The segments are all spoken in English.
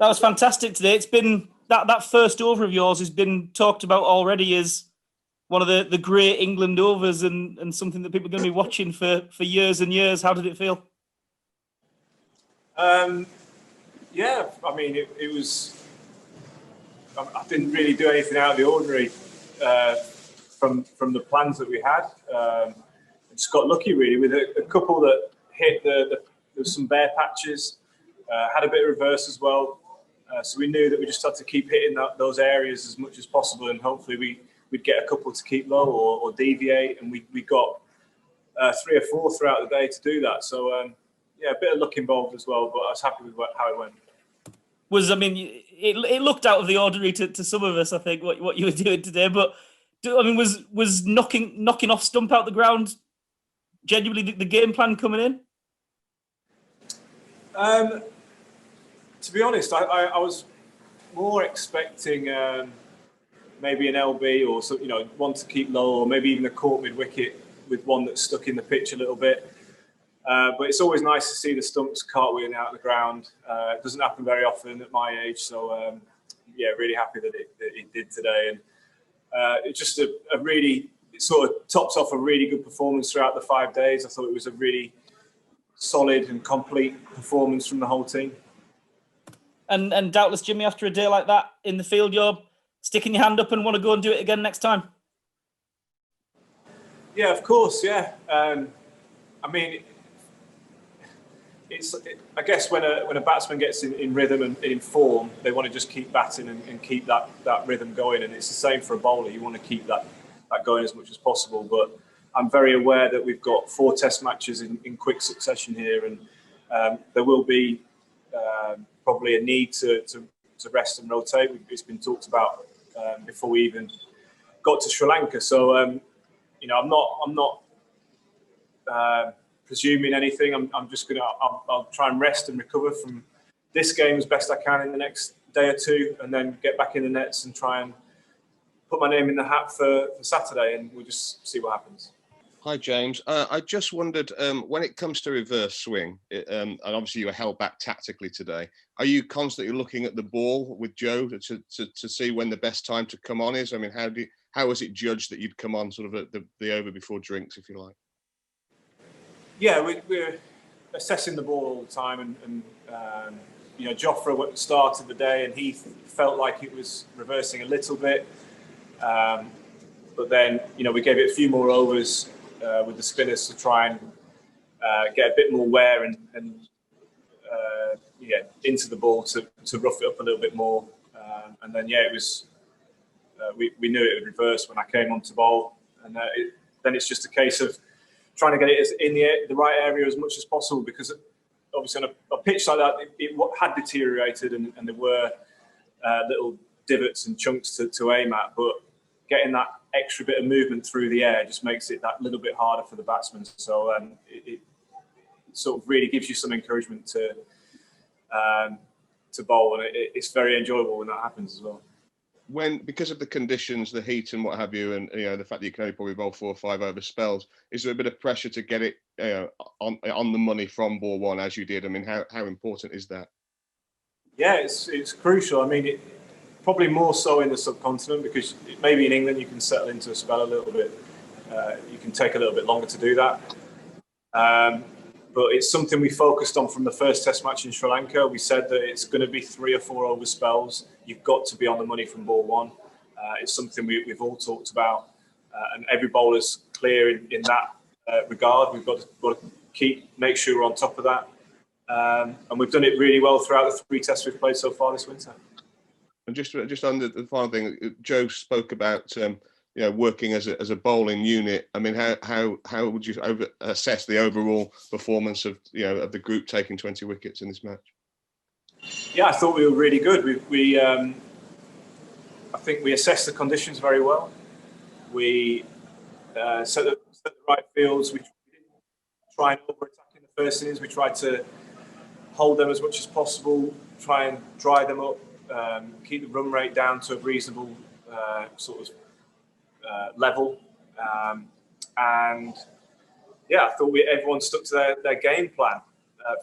That was fantastic today. It's been that first over of yours has been talked about already as one of the great England overs and something that people are going to be watching for years and years. How did it feel? Yeah, I mean, it was. I didn't really do anything out of the ordinary from the plans that we had. Just got lucky really with a couple that hit there was some bare patches, had a bit of reverse as well. So we knew that we just had to keep hitting those areas as much as possible, and hopefully we'd get a couple to keep low or deviate, and we got 3 or 4 throughout the day to do that. So yeah, a bit of luck involved as well, but I was happy with how it went. I mean, it looked out of the ordinary to some of us, I think, what you were doing today. But I mean, was knocking off stump out the ground genuinely the game plan coming in? To be honest, I was more expecting maybe an LB or some, one to keep low, or maybe even a caught mid wicket with one that's stuck in the pitch a little bit. But it's always nice to see the stumps cartwheeling out of the ground. It doesn't happen very often at my age, so yeah, really happy that it did today. And it's just a really, it sort of tops off a really good performance throughout the 5 days. I thought it was a really solid and complete performance from the whole team. And doubtless, Jimmy, after a day like that in the field, you're sticking your hand up and want to go and do it again next time. Yeah, of course. Yeah, I mean, I guess when a batsman gets in rhythm and in form, they want to just keep batting and keep that rhythm going. And it's the same for a bowler. You want to keep that going as much as possible. But I'm very aware that we've got 4 test matches in quick succession here, and there will be probably a need to rest and rotate. It's been talked about before we even got to Sri Lanka. So I'm not presuming anything. I'm just I'll try and rest and recover from this game as best I can in the next day or 2, and then get back in the nets and try and put my name in the hat for Saturday, and we'll just see what happens. Hi, James. I just wondered, when it comes to reverse swing, and obviously you were held back tactically today, are you constantly looking at the ball with Joe to see when the best time to come on is? I mean, how was it judged that you'd come on sort of at the over before drinks, if you like? Yeah, we're assessing the ball all the time, and Jofra started the day and he felt like it was reversing a little bit, but then we gave it a few more overs with the spinners to try and get a bit more wear and into the ball to rough it up a little bit more, and then it was we knew it would reverse when I came on to bowl, and then it's just a case of trying to get it in the right area as much as possible, because obviously on a pitch like that, it had deteriorated and there were little divots and chunks to aim at, but getting that extra bit of movement through the air just makes it that little bit harder for the batsmen. So it sort of really gives you some encouragement to bowl, and it's very enjoyable when that happens as well. Because of the conditions, the heat and what have you, and the fact that you can only probably bowl 4 or 5 over spells, is there a bit of pressure to get it on the money from ball 1 as you did? I mean, how important is that? Yeah, it's crucial. I mean, probably more so in the subcontinent, because maybe in England you can settle into a spell a little bit. You can take a little bit longer to do that. But it's something we focused on from the first test match in Sri Lanka. We said that it's going to be 3 or 4 over spells. You've got to be on the money from ball 1. It's something we've all talked about, and every bowler's clear in that regard. We've got to make sure we're on top of that, and we've done it really well throughout the 3 tests we've played so far this winter. And just on the final thing, Joe spoke about working as a bowling unit. I mean, how would you assess the overall performance of the group taking 20 wickets in this match? Yeah, I thought we were really good. I think we assessed the conditions very well. We set the right fields. We didn't try and over-attack in the first innings. We tried to hold them as much as possible, try and dry them up, keep the run rate down to a reasonable sort of level, and yeah, I thought everyone stuck to their game plan.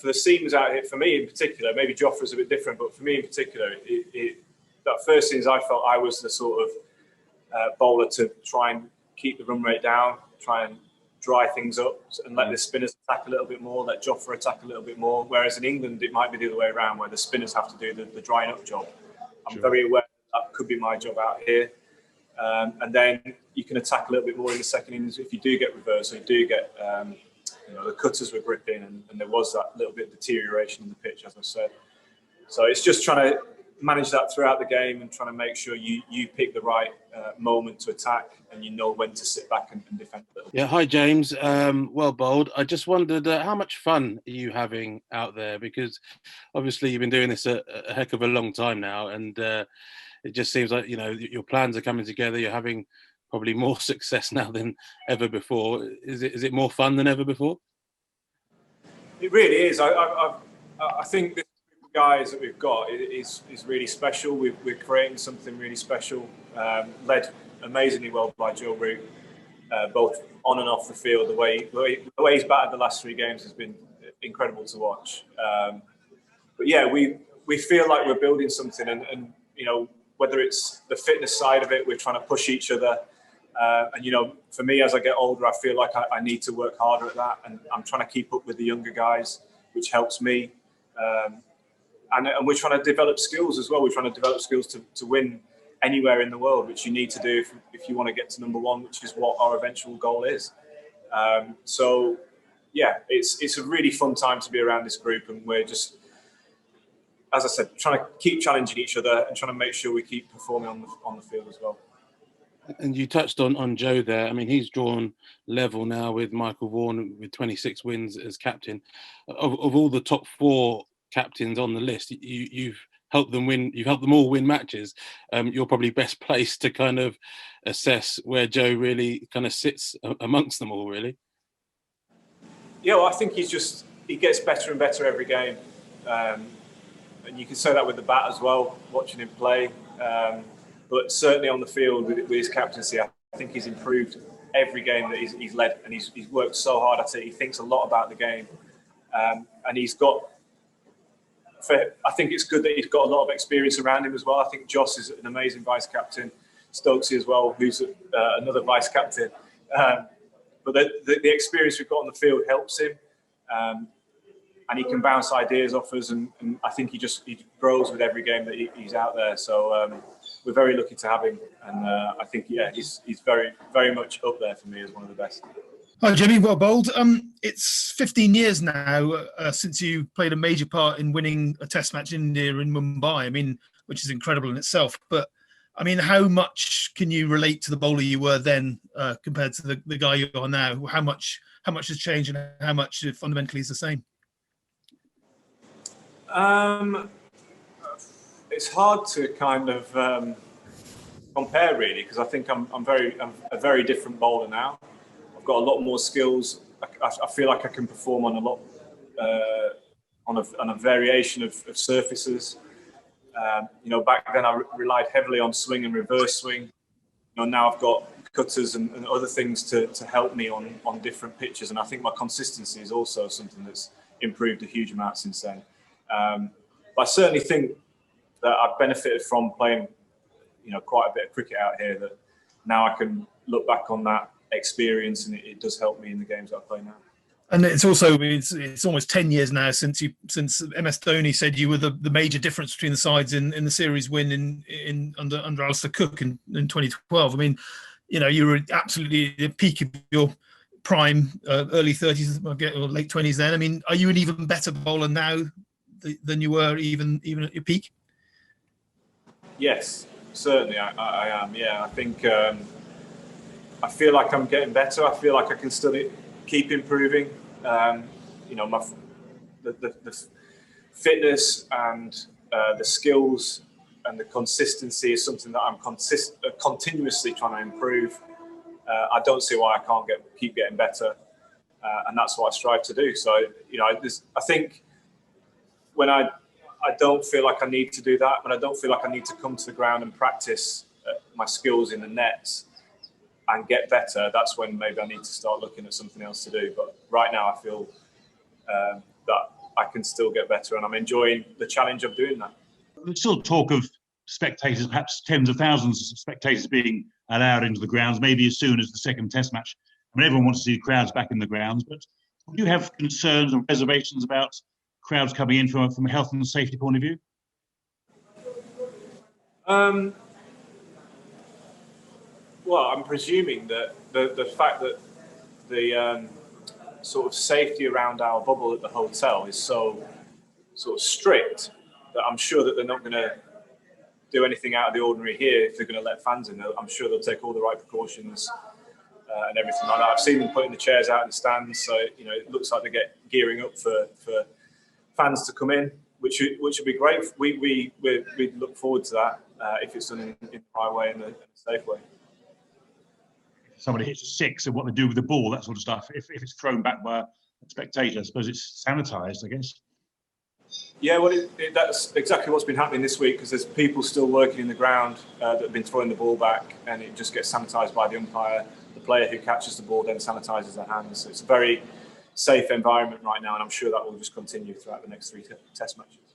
for the seamers out here, for me in particular, maybe Joffrey's a bit different, but for me in particular, that first innings I felt I was the sort of bowler to try and keep the run rate down, try and dry things up and let the spinners attack a little bit more, let Joffrey attack a little bit more. Whereas in England, it might be the other way around, where the spinners have to do the drying up job. I'm very aware that could be my job out here. And then you can attack a little bit more in the second innings if you do get reverse, or you do get, the cutters were gripping and there was that little bit of deterioration in the pitch, as I said. So it's just trying to manage that throughout the game and trying to make sure you pick the right moment to attack and you know when to sit back and defend a little. Yeah, hi James. Well bowled. I just wondered how much fun are you having out there? Because obviously you've been doing this a heck of a long time now, and it just seems like your plans are coming together. You're having probably more success now than ever before. Is it more fun than ever before? It really is. I think this group of guys that we've got is really special. We're creating something really special, led amazingly well by Joe Root, both on and off the field. The way he's batted the last 3 games has been incredible to watch. But yeah, we feel like we're building something, and whether it's the fitness side of it, we're trying to push each other. And for me, as I get older, I feel like I need to work harder at that, and I'm trying to keep up with the younger guys, which helps me. And we're trying to develop skills as well. We're trying to develop skills to win anywhere in the world, which you need to do if you want to get to number 1, which is what our eventual goal is. So yeah, it's a really fun time to be around this group, and we're just, as I said, trying to keep challenging each other and trying to make sure we keep performing on the field as well. And you touched on Joe there. I mean, he's drawn level now with Michael Vaughan with 26 wins as captain. Of all the top 4 captains on the list, you've helped them win. You've helped them all win matches. You're probably best placed to kind of assess where Joe really kind of sits amongst them all, really. Yeah, well, I think he gets better and better every game. And you can say that with the bat as well, watching him play. But certainly on the field with his captaincy, I think he's improved every game that he's led, and he's worked so hard at it. He thinks a lot about the game, and he's got. I think it's good that he's got a lot of experience around him as well. I think Joss is an amazing vice captain, Stokesy as well, who's another vice captain. But the experience we've got on the field helps him. And he can bounce ideas off us, and I think he grows with every game that he's out there. So we're very lucky to have him, and I think he's very, very much up there for me as one of the best. Hi Jimmy, well bowled. It's 15 years now since you played a major part in winning a Test match in India in Mumbai. I mean, which is incredible in itself. But I mean, how much can you relate to the bowler you were then compared to the guy you are now? How much has changed, and how much fundamentally is the same? It's hard to kind of compare really, because I think I'm a very different bowler now. I've got a lot more skills. I feel like I can perform on a lot on a variation of surfaces. Back then I relied heavily on swing and reverse swing. Now I've got cutters and other things to help me on different pitches, and I think my consistency is also something that's improved a huge amount since then. But I certainly think that I've benefited from playing, quite a bit of cricket out here, that now I can look back on that experience, and it does help me in the games that I play now. And it's also it's almost 10 years now since MS Dhoni said you were the major difference between the sides in the series win under Alistair Cook in 2012. I mean, you were absolutely at the peak of your prime, early 30s or late 20s then. I mean, are you an even better bowler now than you were even at your peak? Yes, certainly I am. Yeah, I think I feel like I'm getting better. I feel like I can still keep improving. The fitness and the skills and the consistency is something that I'm continuously trying to improve. I don't see why I can't keep getting better, and that's what I strive to do. So, I think when I don't feel like I need to do that, when I don't feel like I need to come to the ground and practice my skills in the nets and get better, that's when maybe I need to start looking at something else to do. But right now I feel that I can still get better, and I'm enjoying the challenge of doing that. There's still talk of spectators, perhaps tens of thousands of spectators being allowed into the grounds, maybe as soon as the second Test match. I mean, everyone wants to see crowds back in the grounds, but do you have concerns and reservations about crowds coming in from a health and safety point of view? Well, I'm presuming that the fact that the sort of safety around our bubble at the hotel is so sort of strict that I'm sure that they're not going to do anything out of the ordinary here if they're going to let fans in. I'm sure they'll take all the right precautions and everything like that. I've seen them putting the chairs out in the stands, so it looks like they're gearing up for fans to come in, which would be great. We look forward to that if it's done in the right way and a safe way. If somebody hits a six and what they do with the ball, that sort of stuff. If it's thrown back by a spectator, I suppose it's sanitised, I guess. Yeah, well, that's exactly what's been happening this week, because there's people still working in the ground that have been throwing the ball back, and it just gets sanitised by the umpire. The player who catches the ball then sanitises their hands. So it's a very safe environment right now, and I'm sure that will just continue throughout the next 3 Test matches.